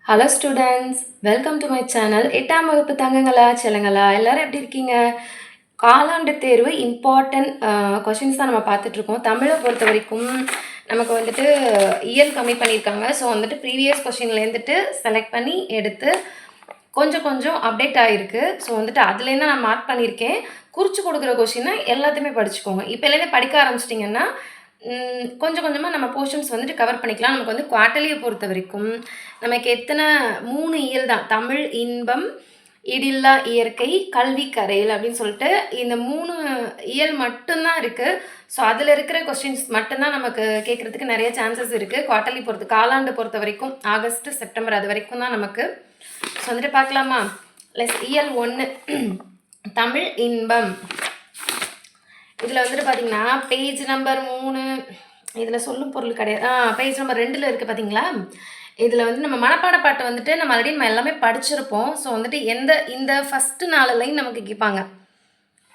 Hello students, welcome to my channel. 8ஆம் வகுப்பு தங்கங்களா செல்லங்களா எல்லாரும் எப்படி இருக்கீங்க? காலாண்டு தேர்வு இம்பார்ட்டன்ட் கொஷின்ஸ் தான் நம்ம பார்த்துட்ருக்கோம். தமிழை பொறுத்த வரைக்கும் நமக்கு வந்துட்டு இயல் கம்மி பண்ணியிருக்காங்க. ஸோ வந்துட்டு ப்ரீவியஸ் கொஷின்லேருந்துட்டு செலக்ட் பண்ணி எடுத்து கொஞ்சம் கொஞ்சம் அப்டேட் ஆகிருக்கு. ஸோ வந்துட்டு அதுலேருந்து நான் மார்க் பண்ணியிருக்கேன். குறித்து கொடுக்குற கொஷினை எல்லாத்தையுமே படிச்சுக்கோங்க. இப்போலேருந்து படிக்க ஆரம்பிச்சிட்டிங்கன்னா கொஞ்சம் கொஞ்சமாக நம்ம போர்ஷன்ஸ் வந்துட்டு கவர் பண்ணிக்கலாம். நமக்கு வந்து குவார்ட்டர்லியை பொறுத்த வரைக்கும் நமக்கு எத்தனை 3 இயல் தான். தமிழ், இன்பம், இடில்லா இயற்கை, கல்வி கரையில் அப்படின்னு சொல்லிட்டு இந்த 3 இயல் மட்டும்தான் இருக்குது. ஸோ அதில் இருக்கிற கொஸ்டின்ஸ் மட்டும்தான் நமக்கு கேட்குறதுக்கு நிறைய சான்சஸ் இருக்குது. குவார்ட்டர்லி காலாண்டு பொறுத்த வரைக்கும் ஆகஸ்ட், செப்டம்பர் அது வரைக்கும் தான் நமக்கு. ஸோ வந்துட்டு பார்க்கலாமா? இயல் 1 தமிழ், இன்பம். இதில் வந்துட்டு பார்த்தீங்கன்னா பேஜ் நம்பர் 3 இதில் சொல்லும் பொருள் கிடையாது. பேஜ் நம்பர் 2 இருக்குது பார்த்தீங்களா? இதில் வந்து நம்ம மனப்பாட பாட்டை வந்துட்டு நம்ம ஆல்ரெடி நம்ம எல்லாமே படிச்சிருப்போம். ஸோ வந்துட்டு இந்த ஃபஸ்ட்டு 4 லைன் நமக்கு கேட்பாங்க.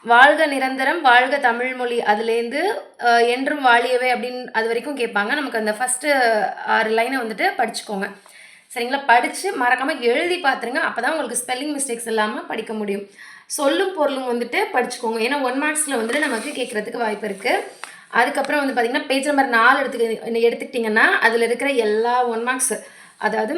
வாழ்க நிரந்தரம், வாழ்க தமிழ்மொழி, அதுலேருந்து என்றும் வாழியவே அப்படின்னு அது வரைக்கும் கேட்பாங்க. நமக்கு அந்த ஃபஸ்ட்டு 6 லைனை வந்துட்டு படிச்சுக்கோங்க. சரிங்களா? படித்து மறக்காமல் எழுதி பார்த்துருங்க. அப்போ தான் உங்களுக்கு ஸ்பெல்லிங் மிஸ்டேக்ஸ் இல்லாமல் படிக்க முடியும். சொல்லும் பொருளும் வந்துட்டு படிச்சுக்கோங்க. ஏன்னா 1 மார்க்ஸில் வந்துட்டு நமக்கு கேட்குறதுக்கு வாய்ப்பு இருக்குது. அதுக்கப்புறம் வந்து பார்த்திங்கன்னா பேஜ் நம்பர் 4 எடுத்துக்கிட்டிங்கன்னா அதில் இருக்கிற எல்லா 1 மார்க்ஸ், அதாவது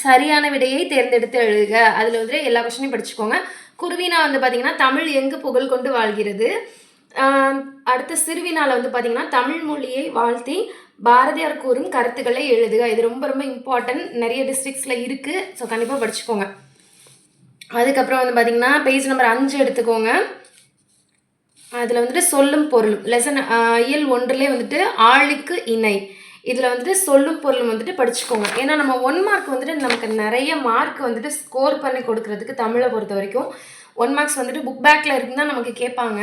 சரியான விடையை தேர்ந்தெடுத்து எழுதுக, அதில் வந்து எல்லா கொஸ்டினையும் படிச்சுக்கோங்க. குருவினா வந்து பார்த்திங்கன்னா தமிழ் எங்கு புகழ் கொண்டு வாழ்கிறது. அடுத்து சிறுவினாவில் வந்து பார்த்திங்கன்னா தமிழ் மொழியை வாழ்த்தி பாரதியார் கூறும் கருத்துக்களை எழுதுக. இது ரொம்ப ரொம்ப இம்பார்ட்டன்ட். நிறைய டிஸ்ட்ரிக்ஸில் இருக்குது. ஸோ கண்டிப்பாக படிச்சுக்கோங்க. அதுக்கப்புறம் வந்து பார்த்திங்கன்னா பேஜ் நம்பர் 5 எடுத்துக்கோங்க. அதில் வந்துட்டு சொல்லும் பொருளும் லெசன் இயல் 1 வந்துட்டு ஆளுக்கு இணை. இதில் வந்துட்டு சொல்லும் பொருளும் வந்துட்டு படிச்சுக்கோங்க. ஏன்னா நம்ம 1 மார்க் வந்துட்டு நமக்கு நிறைய மார்க் வந்துட்டு ஸ்கோர் பண்ணி கொடுக்குறதுக்கு தமிழை பொறுத்த வரைக்கும் 1 மார்க்ஸ் வந்துட்டு புக் பேக்கில் இருக்குன்னு நமக்கு கேட்பாங்க.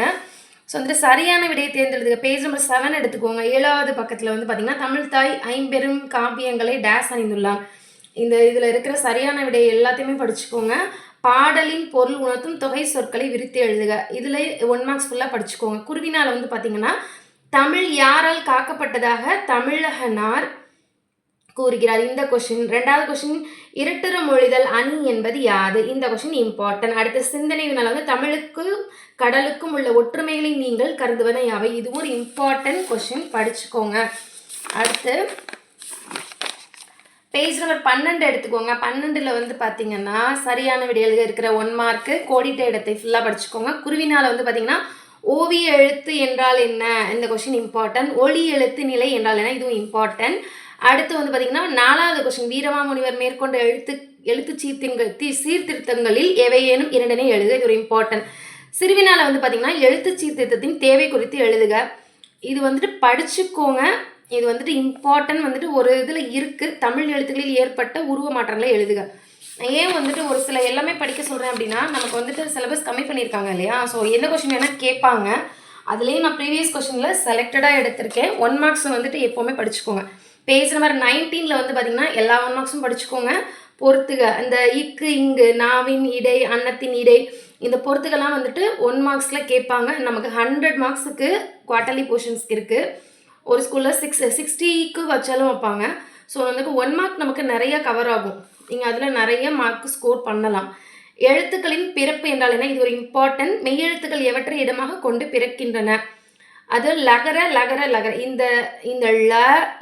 ஸோ வந்துட்டு சரியான விடையை தேர்ந்தெடுத்துக்க. பேஜ் நம்பர் 7 எடுத்துக்கோங்க. 7வது பக்கத்தில் வந்து பார்த்திங்கன்னா தமிழ் தாய் ஐம்பெரும் காப்பியங்களை டேஸ் அணிந்துள்ளார். இதில் இருக்கிற சரியான விடையை எல்லாத்தையுமே படிச்சுக்கோங்க. பாடலின் பொருள் உணர்த்தும் தொகை சொற்களை விரித்து எழுதுக. இதில் 1 மார்க்ஸ் ஃபுல்லாக படிச்சுக்கோங்க. குருவினால் வந்து பார்த்திங்கன்னா தமிழ் யாரால் காக்கப்பட்டதாக தமிழகனார் கூறுகிறார். இந்த கொஷின். 2வது கொஷின் இருட்டுற மொழிதல் அணி என்பது யாது. இந்த கொஷின் இம்பார்ட்டன்ட். அடுத்த சிந்தனை வினால் வந்து தமிழுக்கும் கடலுக்கும் உள்ள ஒற்றுமைகளை நீங்கள் கருதுவன யாவை. இதுவும் ஒரு இம்பார்ட்டன்ட் கொஷின், படிச்சுக்கோங்க. அடுத்து பேஜ் நம்பர் 12 எடுத்துக்கோங்க. 12 வந்து பார்த்தீங்கன்னா சரியான விடையில் இருக்கிற 1 மார்க்கு கோடிட்ட இடத்தை ஃபுல்லாக படிச்சுக்கோங்க. குருவினால் வந்து பார்த்தீங்கன்னா ஓவிய எழுத்து என்றால் என்ன, இந்த கொஷின் இம்பார்ட்டன்ட். ஒளி எழுத்து நிலை என்றால் என்ன, இதுவும் இம்பார்ட்டன்ட். அடுத்து வந்து பார்த்தீங்கன்னா 4வது கொஷின் வீரமாமுனிவர் மேற்கொண்ட எழுத்து சீர்திருத்தங்களில் எவையேனும் 2 எழுதுக. இது ஒரு இம்பார்ட்டன்ட். சிறுவினால் வந்து பார்த்தீங்கன்னா எழுத்து சீர்திருத்தத்தின் தேவை குறித்து எழுதுக. இது வந்துட்டு படிச்சுக்கோங்க. இது வந்துட்டு இம்பார்ட்டன்ட். வந்துட்டு ஒரு இதில் இருக்குது, தமிழ் எழுத்துக்களில் ஏற்பட்ட உருவ மாற்றங்களை எழுதுக. ஏன் வந்துட்டு ஒரு சில எல்லாமே படிக்க சொல்கிறேன் அப்படின்னா நமக்கு வந்துட்டு சிலபஸ் கம்மி பண்ணியிருக்காங்க இல்லையா? ஸோ எந்த கொஷின் வேணால் கேட்பாங்க. அதுலேயும் நான் ப்ரீவியஸ் கொஷினில் செலக்டடாக எடுத்திருக்கேன். 1 மார்க்ஸ் வந்துட்டு எப்போவுமே படிச்சுக்கோங்க. பேஜ் நம்பர் 19 வந்து பார்த்திங்கன்னா எல்லா 1 மார்க்ஸும் படிச்சுக்கோங்க. பொறுத்துக. இந்த இக்கு இங்கு நாவின் இடை அன்னத்தின் இடை இந்த பொறுத்துக்கெல்லாம் வந்துட்டு 1 மார்க்ஸில் கேட்பாங்க. நமக்கு 100 மார்க்ஸுக்கு குவார்ட்டர்லி போர்ஷன்ஸ் இருக்குது. ஒரு ஸ்கூலில் 60க்கு வச்சாலும் வைப்பாங்க. ஸோ வந்துட்டு 1 மார்க் நமக்கு நிறைய கவர் ஆகும். நீங்கள் அதில் நிறைய மார்க் ஸ்கோர் பண்ணலாம். எழுத்துக்களின் பிறப்பு என்றால் என்ன, இது ஒரு இம்பார்ட்டன்ட். மெய்யெழுத்துக்கள் எவற்றை இடமாக கொண்டு பிறக்கின்றன. அது லகர லகர லகர.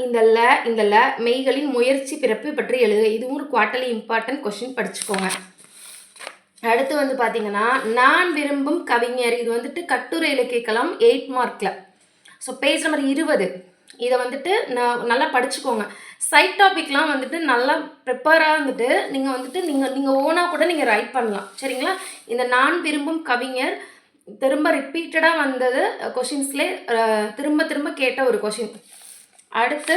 இந்த ல மெய்களின் முயற்சி பிறப்பு பற்றி எழுதுக. இதுவும் ஒரு குவார்ட்டர்லி இம்பார்ட்டன்ட் கொஷின், படிச்சுக்கோங்க. அடுத்து வந்து பார்த்தீங்கன்னா நான் விரும்பும் கவிஞர். இது வந்துட்டு கட்டுரையில் கேட்கலாம் 8 மார்க்கில். ஸோ பேஜ் நம்பர் 20 இதை வந்துட்டு நல்லா படிச்சுக்கோங்க. சைட் டாபிக்லாம் வந்துட்டு நல்லா ப்ரிப்பேராக வந்துட்டு நீங்கள் ஓனாக கூட நீங்கள் ரைட் பண்ணலாம். சரிங்களா? இந்த நான் விரும்பும் கவிஞர் திரும்ப ரிப்பீட்டடாக வந்தது கொஷின்ஸ்லே திரும்ப திரும்ப கேட்ட ஒரு கொஷின். அடுத்து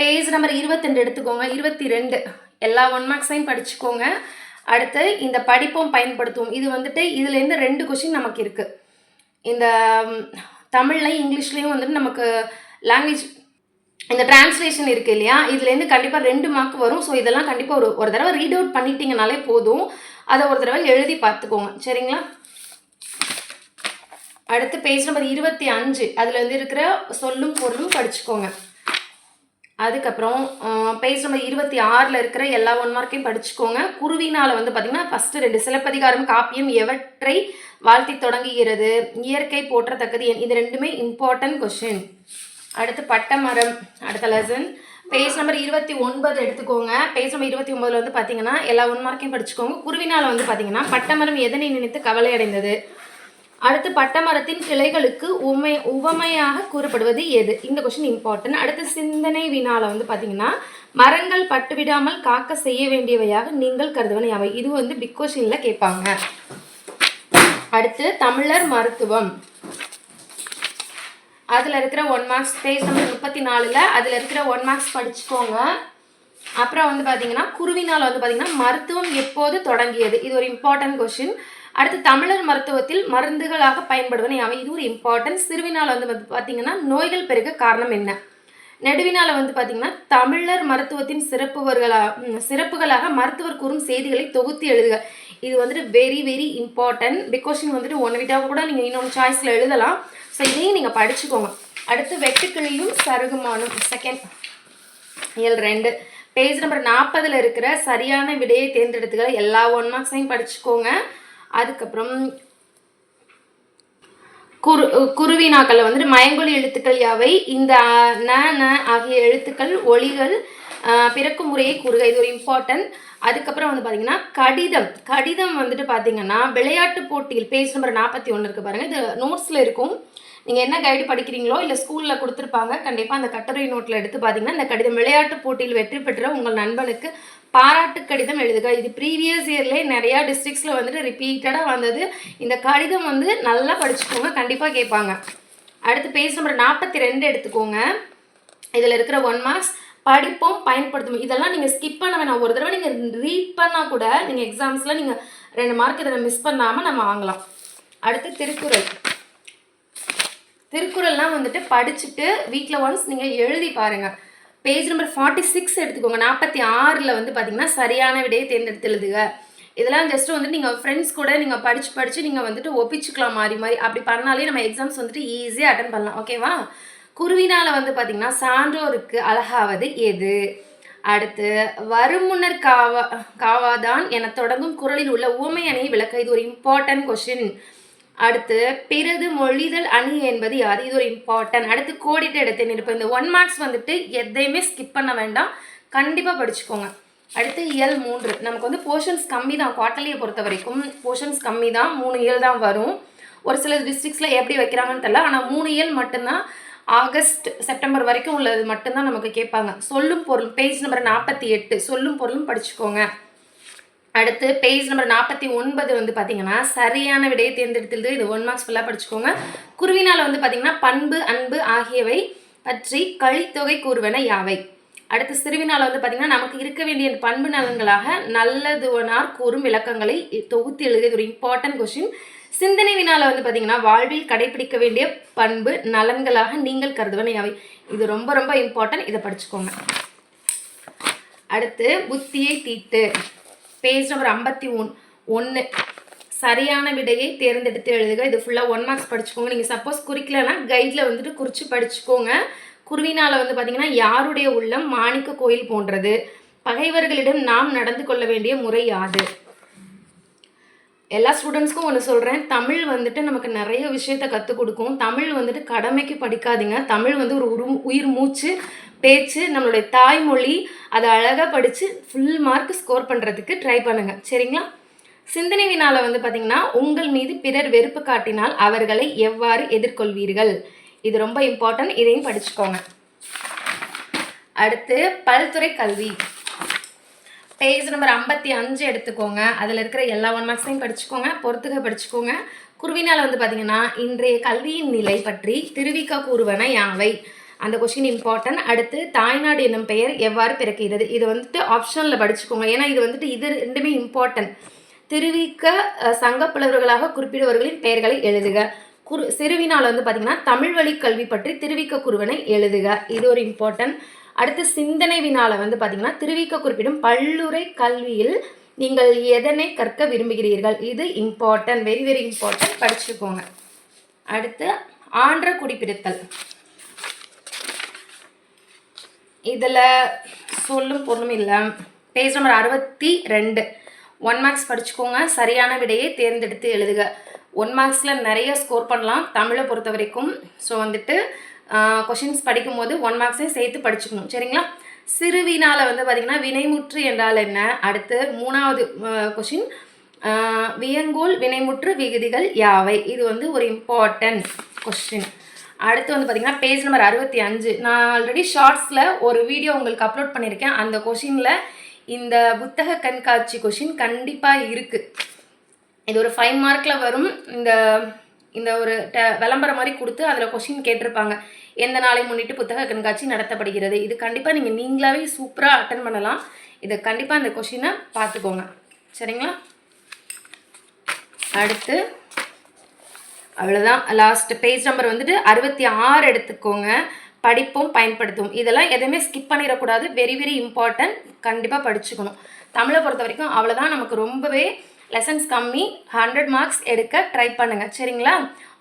பேஜ் நம்பர் 22 எடுத்துக்கோங்க. 22 எல்லா 1 மார்க்ஸையும் படிச்சுக்கோங்க. அடுத்து இந்த படிப்போம் பயன்படுத்துவோம். இது வந்துட்டு இதுலேருந்து 2 கொஷின் நமக்கு இருக்குது. இந்த தமிழ்லையும் இங்கிலீஷ்லேயும் வந்துட்டு நமக்கு லாங்குவேஜ் இந்த டிரான்ஸ்லேஷன் இருக்குது இல்லையா? இதுலேருந்து கண்டிப்பாக 2 மார்க் வரும். ஸோ இதெல்லாம் கண்டிப்பாக ஒரு தடவை ரீட் அவுட் பண்ணிட்டீங்கனாலே போதும். அதை ஒரு தடவை எழுதி பார்த்துக்கோங்க. சரிங்களா? அடுத்து பேஜ் நம்பர் 25 அதில் வந்து இருக்கிற சொல்லும் பொருளும் படிச்சுக்கோங்க. அதுக்கப்புறம் பேஜ் நம்பர் 26 இருக்கிற எல்லா 1 மார்க்கையும் படிச்சுக்கோங்க. குருவினால் வந்து பார்த்திங்கன்னா ஃபஸ்ட்டு 2 சிலப்பதிகாரம் காப்பியம் எவற்றை வாழ்த்தி தொடங்குகிறது, இயற்கை போற்றத்தக்கது இது 2மே இம்பார்ட்டன்ட் கொஷின். அடுத்து பட்டமரம் அடுத்த லெசன் பேஜ் நம்பர் 29 எடுத்துக்கோங்க. பேஜ் நம்பர் 29 வந்து பார்த்தீங்கன்னா எல்லா 1 மார்க்கையும் படிச்சுக்கோங்க. குருவினால் வந்து பார்த்தீங்கன்னா பட்டமரம் எதனை நினைத்து கவலை அடைந்தது, அடுத்து பட்டமரத்தின் கிளைகளுக்கு உவமையாக கூறப்படுவது எது, இந்த கொஸ்டின் இம்பார்ட்டன்ட். அடுத்து சிந்தனை வினால வந்து பார்த்தீங்கன்னா மரங்கள் பட்டுவிடாமல் காக்க செய்ய வேண்டியவையாக நீங்கள் கருதுவன யாவை, இது வந்து பிக் கொஸ்டின்ல கேட்பாங்க. அடுத்து தமிழர் மருத்துவம் அதில் இருக்கிற 1 மார்க்ஸ் பேஜ் நம்பர் 34 அதில் இருக்கிற 1 மார்க்ஸ் படிச்சுக்கோங்க. அப்புறம் வந்து பார்த்தீங்கன்னா குருவினால் வந்து பார்த்தீங்கன்னா மருத்துவம் எப்போது தொடங்கியது, இது ஒரு இம்பார்ட்டன்ட் கொஸ்டின். அடுத்து தமிழர் மருத்துவத்தில் மருந்துகளாக பயன்படுவன யாவை, இது ஒரு இம்பார்ட்டன்ட். சிறுவினால் வந்து பார்த்தீங்கன்னா நோய்கள் பெருக காரணம் என்ன, நெடுவினால் வந்து பார்த்தீங்கன்னா தமிழர் மருத்துவத்தின் சிறப்புகளாக மருத்துவர் கூறும் செய்திகளை தொகுத்து எழுதுக, இது வந்துட்டு வெரி வெரி இம்பார்ட்டன்ட். பிகாஷன் வந்துட்டு ஒன்று விட்டால் கூட நீங்கள் இன்னொன்று சாய்ஸில் எழுதலாம். ஸோ இதையும் நீங்கள் படிச்சுக்கோங்க. அடுத்து வெட்டுக்கிளியும் சருகுமானும் செகண்ட் இயல் 2 பேஜ் நம்பர் 40 இருக்கிற சரியான விடையை தேர்ந்தெடுத்துக்கிற எல்லா 1 மார்க்ஸையும் படிச்சுக்கோங்க. அதுக்கப்புறம் குருவினாக்களில் வந்துட்டு மயங்கொலி எழுத்துக்கள் யாவை, இந்த ந ஆகிய எழுத்துக்கள் ஒலிகள் பிறக்கும் முறையை கூறுக, இது ஒரு இம்பார்ட்டன்ட். அதுக்கப்புறம் வந்து பார்த்தீங்கன்னா கடிதம் வந்துட்டு பார்த்தீங்கன்னா விளையாட்டு போட்டியில் பேஜ் நம்பர் 41 இருக்குது பாருங்கள், இது நோட்ஸில் இருக்கும். நீங்கள் என்ன கைடு படிக்கிறீங்களோ இல்லை ஸ்கூலில் கொடுத்துருப்பாங்க, கண்டிப்பாக அந்த கட்டுரை நோட்டில் எடுத்து பார்த்தீங்கன்னா இந்த கடிதம் விளையாட்டு போட்டியில் வெற்றி பெற்ற உங்கள் நண்பனுக்கு பாராட்டு கடிதம் எழுதுக, இது ப்ரீவியஸ் இயர்லேயே நிறையா டிஸ்ட்ரிக்ஸில் வந்துட்டு ரிப்பீட்டடாக வந்தது. இந்த கடிதம் வந்து நல்லா படிச்சுக்கோங்க, கண்டிப்பாக கேட்பாங்க. அடுத்து பேஜ் நம்பர் 42 எடுத்துக்கோங்க. இதில் இருக்கிற 1 மார்க்ஸ் படிப்போம் பயன்படுத்தும், இதெல்லாம் நீங்கள் ஸ்கிப் பண்ண வேணாம். ஒரு தடவை நீங்கள் ரீட் பண்ணால் கூட நீங்கள் எக்ஸாம்ஸில் நீங்கள் 2 மார்க் இதை மிஸ் பண்ணாமல் நம்ம வாங்கலாம். அடுத்து திருக்குறள்லாம் வந்துட்டு படிச்சுட்டு வீட்டில் ஒன்ஸ் நீங்கள் எழுதி பாருங்கள். பேஜ் நம்பர் 46 எடுத்துக்கோங்க. 46 வந்து பார்த்தீங்கன்னா சரியான விடையை தேர்ந்தெடுத்து எழுதுக, இதெல்லாம் ஜஸ்ட்டு வந்துட்டு நீங்கள் ஃப்ரெண்ட்ஸ் கூட நீங்கள் படித்து நீங்கள் வந்துட்டு ஒப்பிச்சுக்கலாம் மாறி அப்படி பண்ணாலே நம்ம எக்ஸாம்ஸ் வந்துட்டு ஈஸியாக அட்டன் பண்ணலாம். ஓகேவா. குருவினால் வந்து பார்த்திங்கன்னா சான்றோருக்கு அழகாவது எது, அடுத்து வருமுன்னர் காவாதான் என தொடங்கும் குறளில் உள்ள உவமை அணியை விளக்க, இது ஒரு இம்பார்ட்டன்ட் கொஷின். அடுத்து பிறது மொழிதல் அணி என்பது யாது, இது ஒரு இம்பார்ட்டன்ட். அடுத்து கோடிட்டு எடுத்தேன் இருப்பேன். இந்த 1 மார்க்ஸ் வந்துட்டு எதையுமே ஸ்கிப் பண்ண வேண்டாம், கண்டிப்பாக படிச்சுக்கோங்க. அடுத்து இயல் 3 நமக்கு வந்து போர்ஷன்ஸ் கம்மி தான், குவார்ட்டர்லியை பொறுத்த வரைக்கும் போர்ஷன்ஸ் கம்மி தான், 3 இயல் தான் வரும். ஒரு சில டிஸ்ட்ரிக்ஸில் எப்படி வைக்கிறாங்கன்னு தெரியல, ஆனால் 3 இயல் மட்டும்தான், ஆகஸ்ட் செப்டம்பர் வரைக்கும் உள்ளது மட்டும்தான் நமக்கு கேட்பாங்க. சொல்லும் பொருள் பேஜ் நம்பர் 48 சொல்லும் பொருளும் படிச்சுக்கோங்க. அடுத்து பேஜ் நம்பர் 49 வந்து பார்த்தீங்கன்னா சரியான விடையை தேர்ந்தெடுத்துள்ளது, இது 1 மார்க்ஸ் ஃபுல்லாக படிச்சுக்கோங்க. குருவினால் வந்து பார்த்தீங்கன்னா பண்பு அன்பு ஆகியவை பற்றி கழித்தொகை கூறுவன யாவை. அடுத்து சிறுவினால் வந்து பார்த்தீங்கன்னா நமக்கு இருக்க வேண்டிய பண்பு நலன்களாக நல்லதுவனார் கூறும் விளக்கங்களை தொகுத்து எழுதியது ஒரு இம்பார்ட்டன்ட் கொஸ்டின். சிந்தனை வினால வந்து பார்த்தீங்கன்னா வாழ்வில் கடைபிடிக்க வேண்டிய பண்பு நலன்களாக நீங்கள் கருதுவன யாவை, இது ரொம்ப ரொம்ப இம்பார்ட்டன்ட், இதை படிச்சுக்கோங்க. அடுத்து புத்தியை தீட்டு பேஜ் நம்பர் 51 சரியான விடையை தேர்ந்தெடுத்து எழுதுக, இது ஃபுல்லாக 1 மார்க்ஸ் படிச்சுக்கோங்க. நீங்கள் சப்போஸ் குறிக்கலன்னா கைடில் வந்துட்டு குறித்து படிச்சுக்கோங்க. குருவினால் வந்து பார்த்தீங்கன்னா யாருடைய உள்ளம் மாணிக்க கோயில் போன்றது, பகைவர்களிடம் நாம் நடந்து கொள்ள வேண்டிய முறை யாது. எல்லா ஸ்டூடெண்ட்ஸ்க்கும் ஒன்று சொல்கிறேன், தமிழ் வந்துட்டு நமக்கு நிறைய விஷயத்த கற்றுக் கொடுக்கும். தமிழ் வந்துட்டு கடமைக்கு படிக்காதீங்க, தமிழ் வந்து ஒரு உயிர் மூச்சு பேச்சு, நம்மளுடைய தாய்மொழி, அதை அழகாக படித்து ஃபுல் மார்க் ஸ்கோர் பண்ணுறதுக்கு ட்ரை பண்ணுங்கள், சரிங்களா. சிந்தனை வினால வந்து பார்த்திங்கன்னா உங்கள் மீது பிறர் வெறுப்பு காட்டினால் அவர்களை எவ்வாறு எதிர்கொள்வீர்கள், இது ரொம்ப இம்பார்ட்டன்ட், இதையும் படிச்சுக்கோங்க. அடுத்து பல்துறை கல்வி பேஜ் நம்பர் 55 எடுத்துக்கோங்க. அதில் இருக்கிற எல்லா 1 மார்க்ஸையும் படிச்சுக்கோங்க, பொறுத்துக்க படிச்சுக்கோங்க. குருவினால் வந்து பார்த்திங்கன்னா இன்றைய கல்வியின் நிலை பற்றி திருவிக்க கூறுவன யாவை, அந்த கொஸ்டின் இம்பார்ட்டன்ட். அடுத்து தாய்நாடு என்னும் பெயர் எவ்வாறு பிறக்கிறது, இது வந்துட்டு ஆப்ஷனில் படிச்சுக்கோங்க, ஏன்னா இது வந்துட்டு இது 2மே இம்பார்ட்டன்ட். திருவிக்க சங்கப்புலவர்களாக குறிப்பிடுவர்களின் பெயர்களை எழுதுக. சிறுவினால் வந்து பார்த்திங்கன்னா தமிழ் வழி கல்வி பற்றி திருவிக்க கூறுவனை எழுதுக, இது ஒரு இம்பார்ட்டன்ட். அடுத்து சிந்தனை வினால வந்து பார்த்திங்கன்னா திருவிக்க குறிப்பிடும் பல்லுரை கல்வியில் நீங்கள் எதனை கற்க விரும்புகிறீர்கள், இது இம்பார்ட்டன்ட், வெரி வெரி இம்பார்ட்டன்ட், படிச்சுக்கோங்க. அடுத்து ஆன்ற குடிப்பிடித்தல் இதில் சொல்லும் பொருளும் இல்லை. Page number 62. 1 மார்க்ஸ் படிச்சுக்கோங்க. சரியான விடையை தேர்ந்தெடுத்து எழுதுக. 1 மார்க்ஸில் நிறைய ஸ்கோர் பண்ணலாம் தமிழை பொறுத்த வரைக்கும். ஸோ வந்துட்டு கொஷின்ஸ் படிக்கும்போது 1 மார்க்ஸையும் சேர்த்து படிச்சுக்கணும், சரிங்களா? சிறுவினால வந்து பார்த்திங்கன்னா வினைமுற்று என்றால் என்ன? அடுத்து 3வது கொஷின் வியங்கோல் வினைமுற்று விகுதிகள் யாவை? இது வந்து ஒரு இம்பார்ட்டன்ட் கொஷின். அடுத்து வந்து பார்த்திங்கன்னா பேஜ் நம்பர் 65. நான் ஆல்ரெடி ஷார்ட்ஸில் ஒரு வீடியோ உங்களுக்கு அப்லோட் பண்ணியிருக்கேன். அந்த கொஷினில் இந்த புத்தக கண்காட்சி கொஷின் கண்டிப்பாக இருக்குது. இது ஒரு 5 மார்க்கில் வரும். இந்த ஒரு விளம்பரம் மாதிரி கொடுத்து அதில் கொஷின் கேட்டிருப்பாங்க. எந்த நாளை முன்னிட்டு புத்தக கண்காட்சி நடத்தப்படுகிறது? இது கண்டிப்பாக நீங்களாவே சூப்பராக அட்டன் பண்ணலாம். இதை கண்டிப்பாக அந்த கொஷினை பார்த்துக்கோங்க, சரிங்களா? அடுத்து அவ்வளோதான். லாஸ்ட் பேஜ் நம்பர் வந்துட்டு 66 எடுத்துக்கோங்க. படிப்பும் பயன்படுத்தும். இதெல்லாம் எதுவுமே ஸ்கிப் பண்ணிடக்கூடாது. Very very important. கண்டிப்பாக படிச்சுக்கணும். தமிழை பொறுத்த வரைக்கும் அவ்வளோதான். நமக்கு ரொம்பவே லெசன்ஸ் கம்மி. 100 மார்க்ஸ் எடுக்க ட்ரை பண்ணுங்கள், சரிங்களா?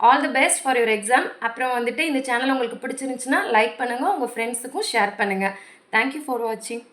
All the best for your exam. அப்புறம் வந்துட்டு இந்த சேனல் உங்களுக்கு பிடிச்சிருந்துச்சுன்னா லைக் பண்ணுங்கள், உங்கள் ஃப்ரெண்ட்ஸுக்கும் ஷேர் பண்ணுங்கள். தேங்க்யூ ஃபார் வாட்சிங்.